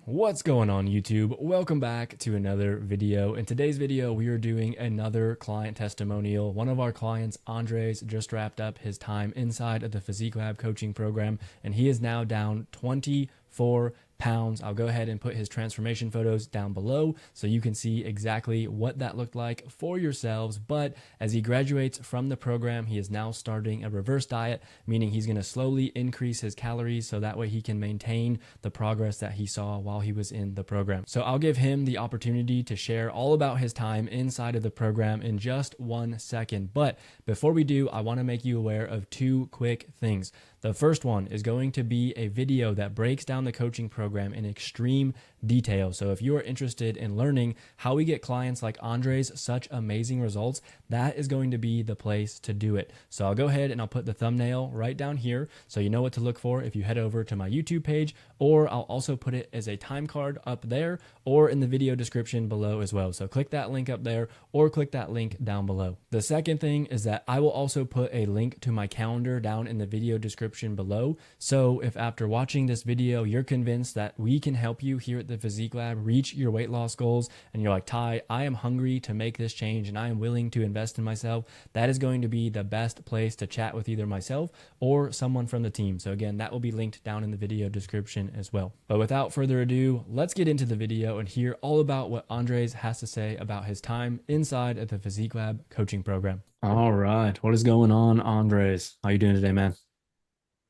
What's going on YouTube? Welcome back to another video. In today's video, we are doing another client testimonial. One of our clients, Andres, just wrapped up his time inside of the Physique Lab coaching program, and he is now down 24 pounds. I'll go ahead and put his transformation photos down below so you can see exactly what that looked like for yourselves. But as he graduates from the program, he is now starting a reverse diet, meaning he's going to slowly increase his calories so that way he can maintain the progress that he saw while he was in the program. So I'll give him the opportunity to share all about his time inside of the program in just 1 second. But before we do, I want to make you aware of two quick things. The first one is going to be a video that breaks down the coaching program in extreme detail. So if you are interested in learning how we get clients like Andres such amazing results, that is going to be the place to do it. So I'll go ahead and I'll put the thumbnail right down here so you know what to look for if you head over to my YouTube page, or I'll also put it as a time card up there or in the video description below as well. So click that link up there or click that link down below. The second thing is that I will also put a link to my calendar down in the video description below. So if after watching this video, you're convinced that we can help you here at the Physique Lab reach your weight loss goals, and you're like, Ty, I am hungry to make this change and I am willing to invest in myself, that is going to be the best place to chat with either myself or someone from the team. So again, that will be linked down in the video description as well. But without further ado, let's get into the video and hear all about what Andres has to say about his time inside of the Physique Lab coaching program. All right. What is going on, Andres? How you doing today, man?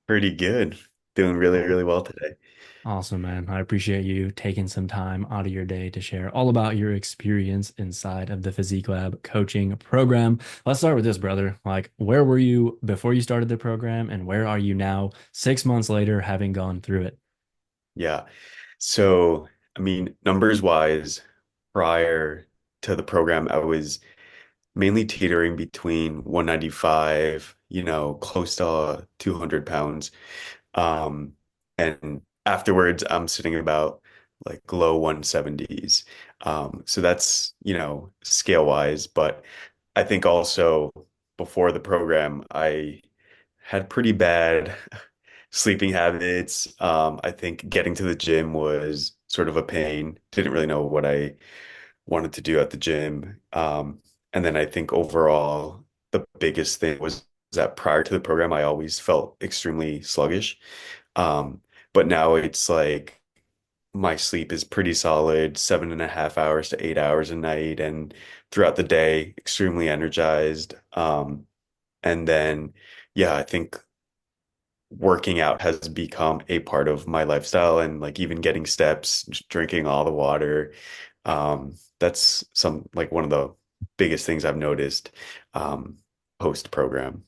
Pretty good. Doing really, really well today. Awesome, man. I appreciate you taking some time out of your day to share all about your experience inside of the Physique Lab coaching program. Let's start with this, brother. Like, where were you before you started the program, and where are you now, 6 months later, having gone through it? Yeah. So, I mean, numbers wise, prior to the program, I was mainly teetering between 195, close to 200 pounds. Um, and afterwards, I'm sitting about like low 170s. So that's, scale wise, but I think also before the program, I had pretty bad sleeping habits. I think getting to the gym was sort of a pain. Didn't really know what I wanted to do at the gym. And then I think overall, the biggest thing was that prior to the program, I always felt extremely sluggish. Um, but now it's like my sleep is pretty solid, 7.5 hours to 8 hours a night, and throughout the day, extremely energized. And then, yeah, I think working out has become a part of my lifestyle, and like even getting steps, just drinking all the water. That's some like one of the biggest things I've noticed post program.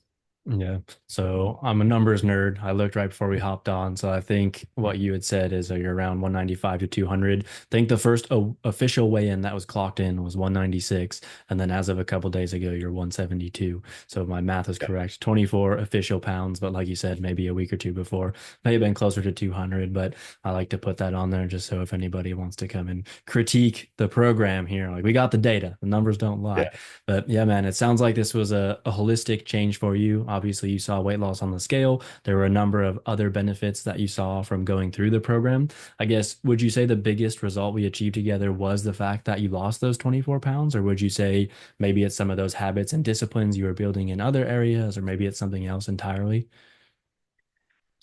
Yeah. So I'm a numbers nerd. I looked right before we hopped on. So I think what you had said is you're around 195 to 200. I think the first official weigh-in that was clocked in was 196. And then as of a couple days ago, you're 172. So if my math is Yeah. correct, 24 official pounds. But like you said, maybe a week or two before, may have been closer to 200. But I like to put that on there just so if anybody wants to come and critique the program here, like we got the data, the numbers don't lie. Yeah. But yeah, man, it sounds like this was a holistic change for you. Obviously, you saw weight loss on the scale. There were a number of other benefits that you saw from going through the program. I guess, would you say the biggest result we achieved together was the fact that you lost those 24 pounds? Or would you say maybe it's some of those habits and disciplines you were building in other areas, or maybe it's something else entirely?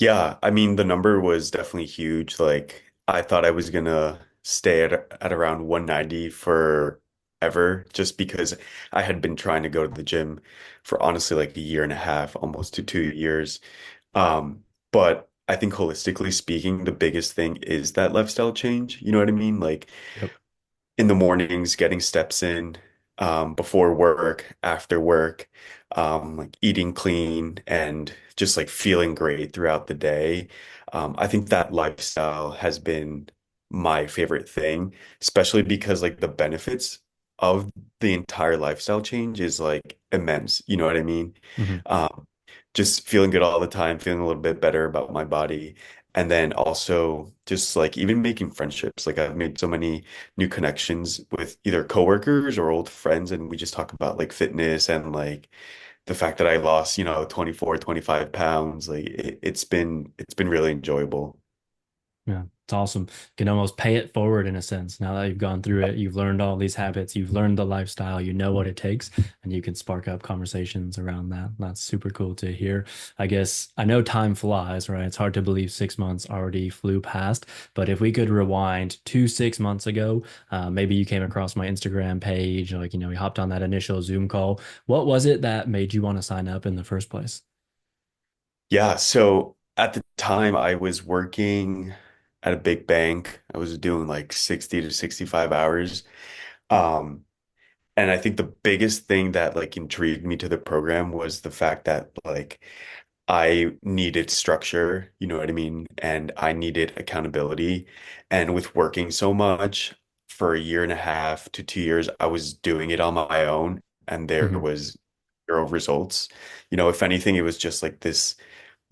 Yeah, I mean the number was definitely huge. Like I thought I was gonna stay at around 190 forever just because I had been trying to go to the gym for honestly like a year and a half, almost to 2 years. But I think holistically speaking, the biggest thing is that lifestyle change. You know what I mean? Like Yep. in the mornings, getting steps in, before work, after work, like eating clean and just like feeling great throughout the day. I think that lifestyle has been my favorite thing, especially because like the benefits of the entire lifestyle change is like immense. You know what I mean? Mhm. Um, just feeling good all the time, feeling a little bit better about my body. And then also just like even making friendships. Like I've made so many new connections with either coworkers or old friends, and we just talk about like fitness and like the fact that I lost, 24, 25 pounds. Like it's been really enjoyable. Yeah, it's awesome. You can almost pay it forward in a sense. Now that you've gone through it, you've learned all these habits, you've learned the lifestyle, you know what it takes, and you can spark up conversations around that. That's super cool to hear. I guess I know time flies, right? It's hard to believe 6 months already flew past, but if we could rewind to 6 months ago, maybe you came across my Instagram page, like, you hopped on that initial Zoom call. What was it that made you want to sign up in the first place? Yeah, so at the time I was working at a big bank. I was doing like 60 to 65 hours. Um, and I think the biggest thing that like intrigued me to the program was the fact that like I needed structure, you know what I mean? And I needed accountability. And with working so much for a year and a half to 2 years, I was doing it on my own and there Mhm. was zero results. You know, if anything, it was just like this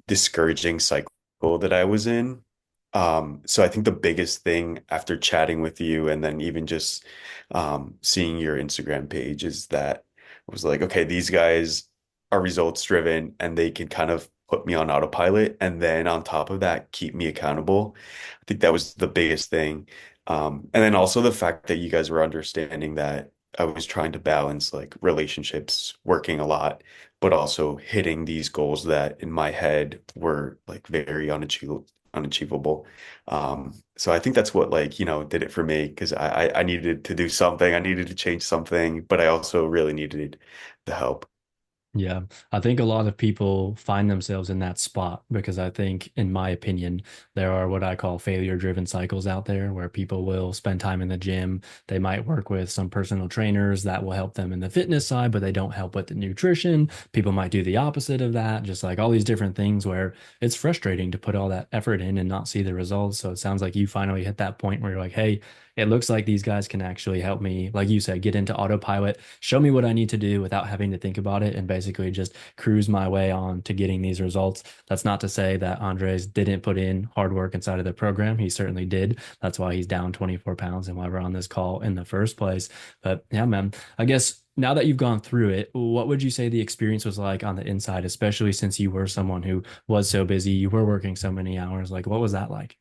discouraging cycle that I was in. So I think the biggest thing after chatting with you and then even just seeing your Instagram page is that I was like, okay, these guys are results driven and they can kind of put me on autopilot and then on top of that, keep me accountable. I think that was the biggest thing. And then also the fact that you guys were understanding that I was trying to balance like relationships, working a lot but also hitting these goals that in my head were like very unachievable. So I think that's what like, did it for me because I needed to do something. I needed to change something, but I also really needed the help. Yeah, I think a lot of people find themselves in that spot because I think, in my opinion, there are what I call failure-driven cycles out there where people will spend time in the gym. They might work with some personal trainers that will help them in the fitness side, but they don't help with the nutrition. People might do the opposite of that, just like all these different things where it's frustrating to put all that effort in and not see the results. So it sounds like you finally hit that point where you're like, hey, it looks like these guys can actually help me, like you said, get into autopilot, show me what I need to do without having to think about it, and basically just cruise my way on to getting these results. That's not to say that Andres didn't put in hard work inside of the program. He certainly did. That's why he's down 24 pounds and why we're on this call in the first place. But yeah, man, I guess now that you've gone through it, what would you say the experience was like on the inside, especially since you were someone who was so busy, you were working so many hours? Like, what was that like?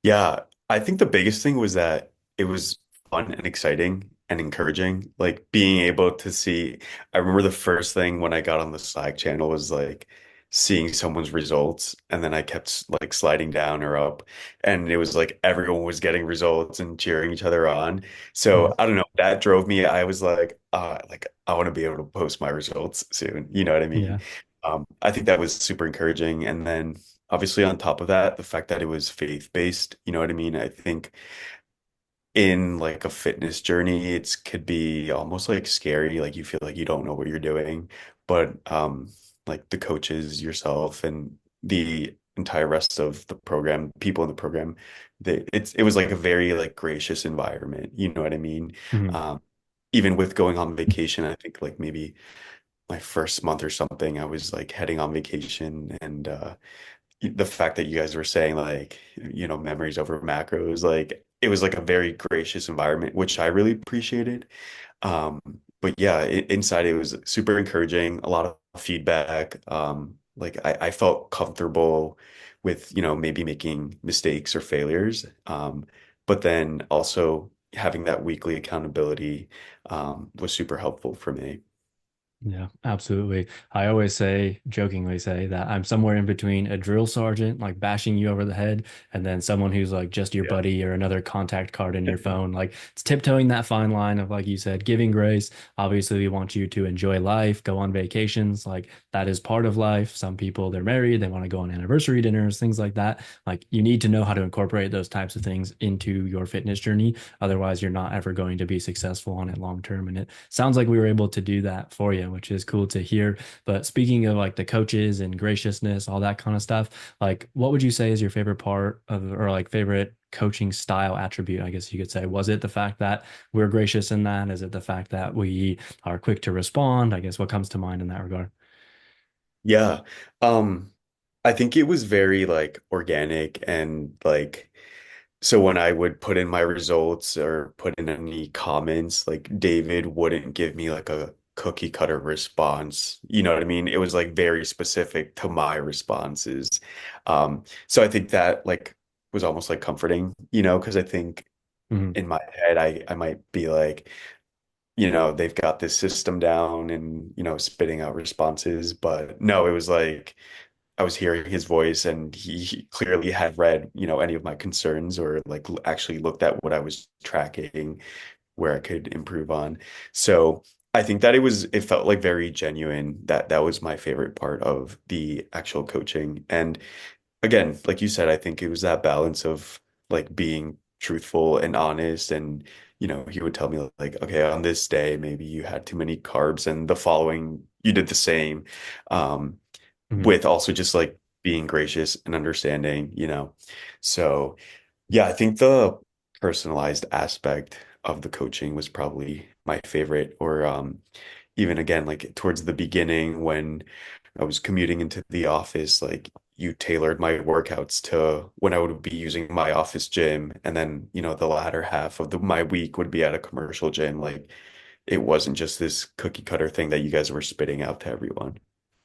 Yeah, I think the biggest thing was that it was fun and exciting and encouraging. Like being able to see, I remember the first thing when I got on the Slack channel was like seeing someone's results, and then I kept like sliding down or up, and it was like everyone was getting results and cheering each other on. Mhm. So I don't know, that drove me. I was like I want to be able to post my results soon. You know what I mean? Yeah. I think that was super encouraging, and then obviously on top of that, the fact that it was faith-based, you know what I mean? I think in like a fitness journey, it's could be almost like scary, like you feel like you don't know what you're doing. But like the coaches, yourself, and the entire rest of the program, people in the program, it was like a very like gracious environment, you know what I mean? Mhm. Um, even with going on vacation, I think like maybe my first month or something, I was like heading on vacation and the fact that you guys were saying like, memories over macros, like it was like a very gracious environment, which I really appreciated. Um, but yeah, inside it was super encouraging, a lot of feedback. Like I felt comfortable with, maybe making mistakes or failures. But then also having that weekly accountability, was super helpful for me. Yeah, absolutely. I always say, jokingly say that I'm somewhere in between a drill sergeant, like bashing you over the head, and then someone who's like just your Yeah. buddy or another contact card in your phone. Like it's tiptoeing that fine line of, like you said, giving grace. Obviously, we want you to enjoy life, go on vacations. Like that is part of life. Some people, they're married, they want to go on anniversary dinners, things like that. Like you need to know how to incorporate those types of things into your fitness journey. Otherwise, you're not ever going to be successful on it long term. And it sounds like we were able to do that for you, which is cool to hear. But speaking of like the coaches and graciousness, all that kind of stuff, like what would you say is your favorite part of, or like favorite coaching style attribute, I guess you could say? Was it the fact that we're gracious in that? Is it the fact that we are quick to respond? I guess what comes to mind in that regard? Yeah. Um, I think it was very like organic and like so when I would put in my results or put in any comments, like David wouldn't give me like a cookie cutter response. You know what I mean? It was like very specific to my responses. So I think that like was almost like comforting, because I think Hmm. in my head I might be like, they've got this system down and, spitting out responses. But no, it was like I was hearing his voice and he clearly had read, any of my concerns or like actually looked at what I was tracking where I could improve on. So I think that it felt like very genuine. That was my favorite part of the actual coaching. And again, like you said, I think it was that balance of like being truthful and honest. And, he would tell me like, okay, on this day, maybe you had too many carbs and the following you did the same. Um, Hmm. with also just like being gracious and understanding, So yeah, I think the personalized aspect of the coaching was probably my favorite. Or even again, like towards the beginning when I was commuting into the office, like you tailored my workouts to when I would be using my office gym, and then, the latter half of my week would be at a commercial gym. Like it wasn't just this cookie cutter thing that you guys were spitting out to everyone.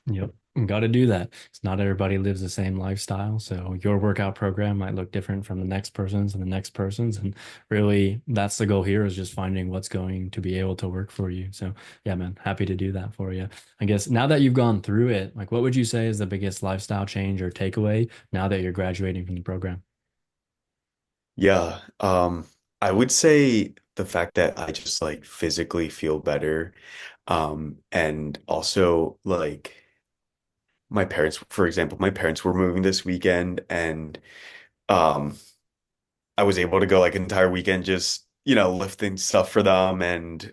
Yep. Got to do that. 'Cause not everybody lives the same lifestyle. So your workout program might look different from the next person's and the next person's. And really, that's the goal here is just finding what's going to be able to work for you. So, yeah, man, happy to do that for you. I guess now that you've gone through it, like what would you say is the biggest lifestyle change or takeaway now that you're graduating from the program? Yeah, I would say the fact that I just like physically feel better. And also like my parents, for example, my parents were moving this weekend and um I was able to go like an entire weekend just, lifting stuff for them, and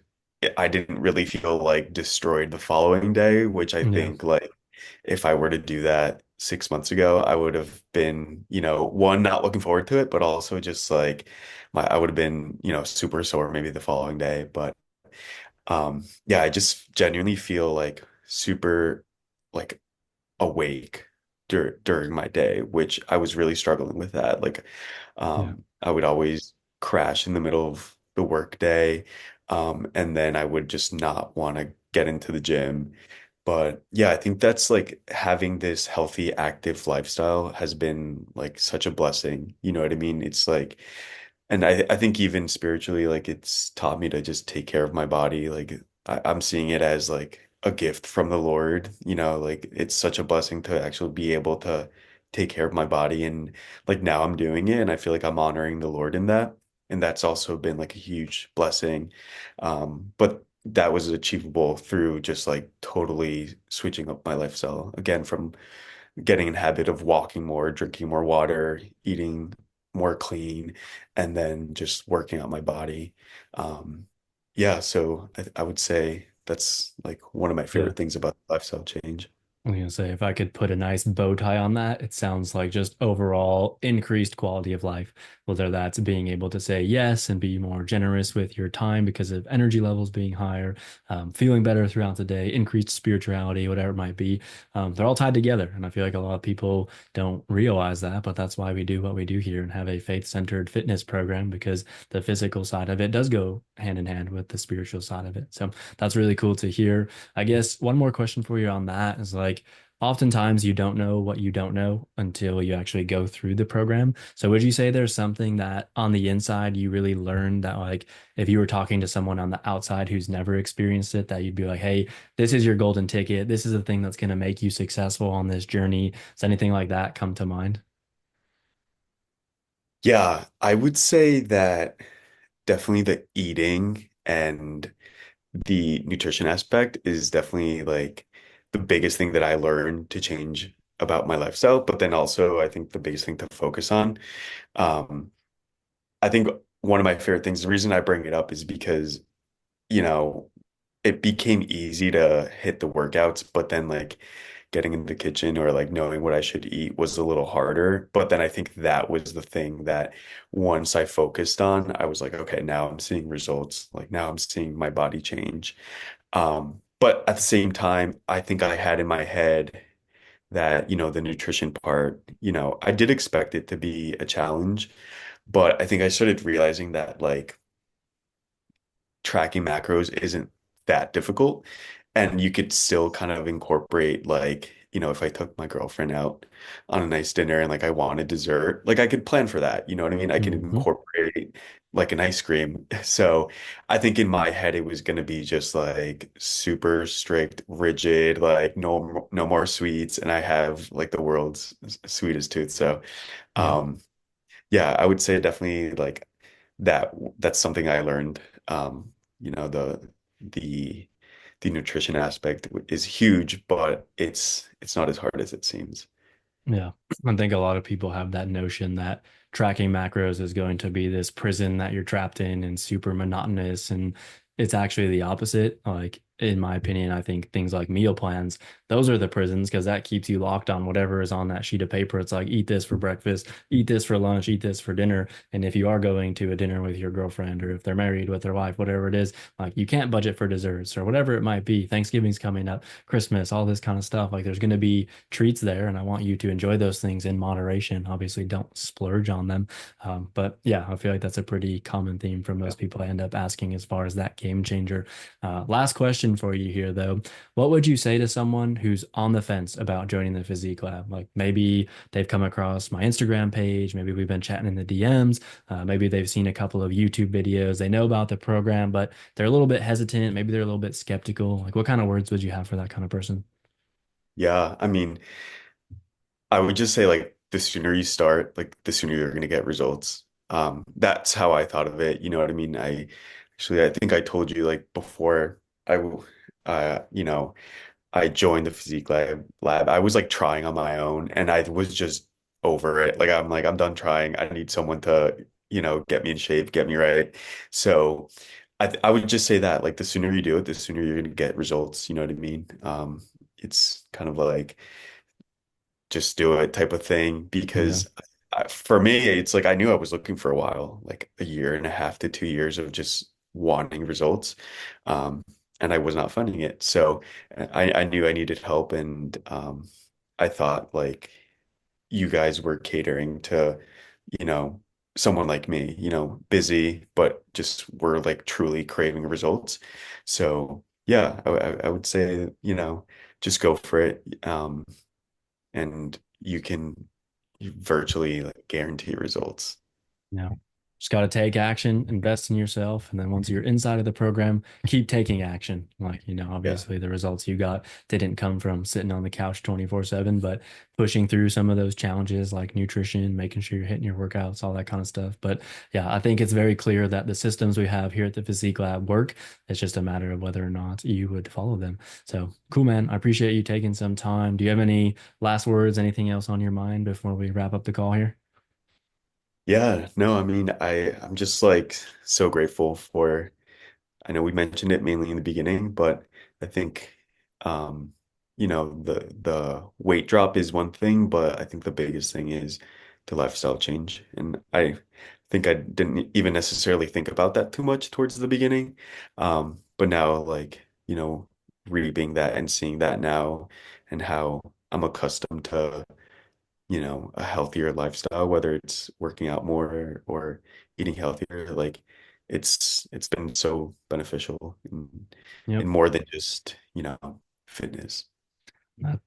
I didn't really feel like destroyed the following day, which I Yeah. think like if I were to do that 6 months ago, I would have been, one, not looking forward to it, but also just like I would have been, super sore maybe the following day. But yeah, I just genuinely feel like super like awake during my day, which I was really struggling with that. Like, Yeah. I would always crash in the middle of the work day, and then I would just not want to get into the gym. But yeah, I think that's like having this healthy, active lifestyle has been like such a blessing. You know what I mean? It's like, and I think even spiritually, like it's taught me to just take care of my body. Like I'm seeing it as like a gift from the Lord, like it's such a blessing to actually be able to take care of my body. And like now I'm doing it and I feel like I'm honoring the Lord in that. And that's also been like a huge blessing. But that was achievable through just like totally switching up my lifestyle again from getting in habit of walking more, drinking more water, eating more clean, and then just working out my body. Um, yeah, so I would say that's like one of my Yeah. favorite things about the lifestyle change. I was gonna say, if I could put a nice bow tie on that, it sounds like just overall increased quality of life, whether that's being able to say yes and be more generous with your time because of energy levels being higher, feeling better throughout the day, increased spirituality, whatever it might be. They're all tied together. And I feel like a lot of people don't realize that, but that's why we do what we do here and have a faith-centered fitness program because the physical side of it does go hand in hand with the spiritual side of it. So that's really cool to hear. I guess one more question for you on that is like, oftentimes you don't know what you don't know until you actually go through the program. So would you say there's something that on the inside you really learned that like if you were talking to someone on the outside who's never experienced it, that you'd be like, hey, this is your golden ticket. This is the thing that's going to make you successful on this journey. Does anything like that come to mind? Yeah, I would say that definitely the eating and the nutrition aspect is definitely like the biggest thing that I learned to change about my lifestyle, but then also I think the biggest thing to focus on. Um, I think one of my favorite things, the reason I bring it up is because, you know, it became easy to hit the workouts, but then like getting in the kitchen or like knowing what I should eat was a little harder. But then I think that was the thing that once I focused on, I was like, okay, now I'm seeing results. Like now I'm seeing my body change. But at the same time, I think I had in my head that, the nutrition part, I did expect it to be a challenge, but I think I started realizing that like tracking macros isn't that difficult. And you could still kind of incorporate like if I took my girlfriend out on a nice dinner and like I wanted dessert, like I could plan for that. You know what I mean? I could Hmm. incorporate like an ice cream. So I think in my head it was gonna be just like super strict, rigid, like no more sweets, and I have like the world's sweetest tooth. So Yeah. um yeah, I would say definitely like that's something I learned. You know, the the nutrition aspect is huge, but it's not as hard as it seems. Yeah. I think a lot of people have that notion that tracking macros is going to be this prison that you're trapped in and super monotonous. And it's actually the opposite. Like, in my opinion, I think things like meal plans, those are the prisons because that keeps you locked on whatever is on that sheet of paper. It's like, eat this for breakfast, eat this for lunch, eat this for dinner. And if you are going to a dinner with your girlfriend or if they're married with their wife, whatever it is, like you can't budget for desserts or whatever it might be. Thanksgiving's coming up, Christmas, all this kind of stuff. Like, there's going to be treats there, and I want you to enjoy those things in moderation. Obviously, don't splurge on them. But yeah, I feel like that's a pretty common theme from Yeah. most people I end up asking as far as that game changer. Last question for you here, though. What would you say to someone who's on the fence about joining the physique lab? Like maybe they've come across my Instagram page, maybe we've been chatting in the DMs, maybe they've seen a couple of YouTube videos, they know about the program, but they're a little bit hesitant, maybe they're a little bit skeptical. Like, what kind of words would you have for that kind of person? Yeah, I mean, I would just say like the sooner you start, like the sooner you're gonna get results. That's how I thought of it. You know what I mean? I think I told you like before you know, I joined the physique lab. I was like trying on my own and I was just over it. Like I'm done trying. I need someone to, get me in shape, get me right. So I would just say that like the sooner you do it, the sooner you're gonna get results. You know what I mean? It's kind of like just do it type of thing Yeah. because for me, it's like I knew I was looking for a while, like a year and a half to 2 years of just wanting results. Um, and I was not finding it. So I knew I needed help. And I thought like you guys were catering to, you know, someone like me, busy, but just were like truly craving results. So yeah, I would say, just go for it. And you can virtually like guarantee results. Yeah. Just got to take action, invest in yourself. And then once you're inside of the program, keep taking action. Like, Yeah. obviously the results you got didn't come from sitting on the couch 24/7, but pushing through some of those challenges like nutrition, making sure you're hitting your workouts, all that kind of stuff. But yeah, I think it's very clear that the systems we have here at the Physique Lab work. It's just a matter of whether or not you would follow them. So cool, man. I appreciate you taking some time. Do you have any last words, anything else on your mind before we wrap up the call here? Yeah, no, I mean, I'm just like so grateful for, I know we mentioned it mainly in the beginning, but I think um, the weight drop is one thing, but I think the biggest thing is the lifestyle change. And I think I didn't even necessarily think about that too much towards the beginning. But now like, reaping that and seeing that now and how I'm accustomed to a healthier lifestyle, whether it's working out more or eating healthier, like it's been so beneficial in Yep. more than just, fitness.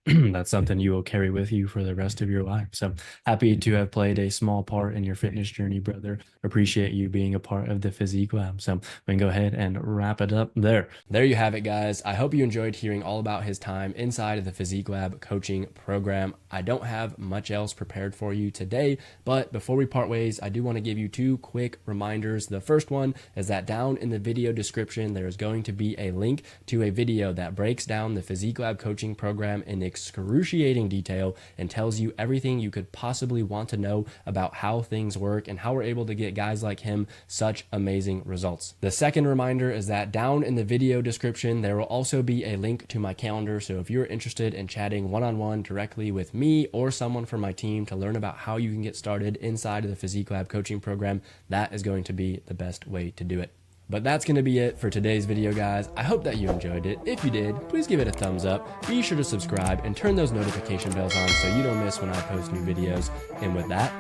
That's something you will carry with you for the rest of your life. So happy to have played a small part in your fitness journey, brother. Appreciate you being a part of the Physique Lab. So we can go ahead and wrap it up there. There you have it, guys. I hope you enjoyed hearing all about his time inside of the Physique Lab coaching program. I don't have much else prepared for you today, but before we part ways, I do want to give you two quick reminders. The first one is that down in the video description, there is going to be a link to a video that breaks down the Physique Lab coaching program in excruciating detail and tells you everything you could possibly want to know about how things work and how we're able to get guys like him such amazing results. The second reminder is that down in the video description, there will also be a link to my calendar. So if you're interested in chatting one-on-one directly with me or someone from my team to learn about how you can get started inside of the Physique Lab coaching program, that is going to be the best way to do it. But that's going to be it for today's video, guys. I hope that you enjoyed it. If you did, please give it a thumbs up. Be sure to subscribe and turn those notification bells on so you don't miss when I post new videos. And with that,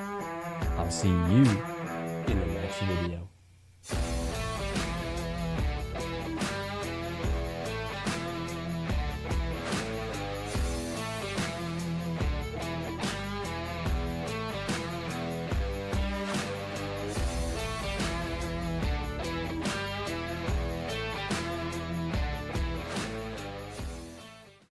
I'll see you in the next video.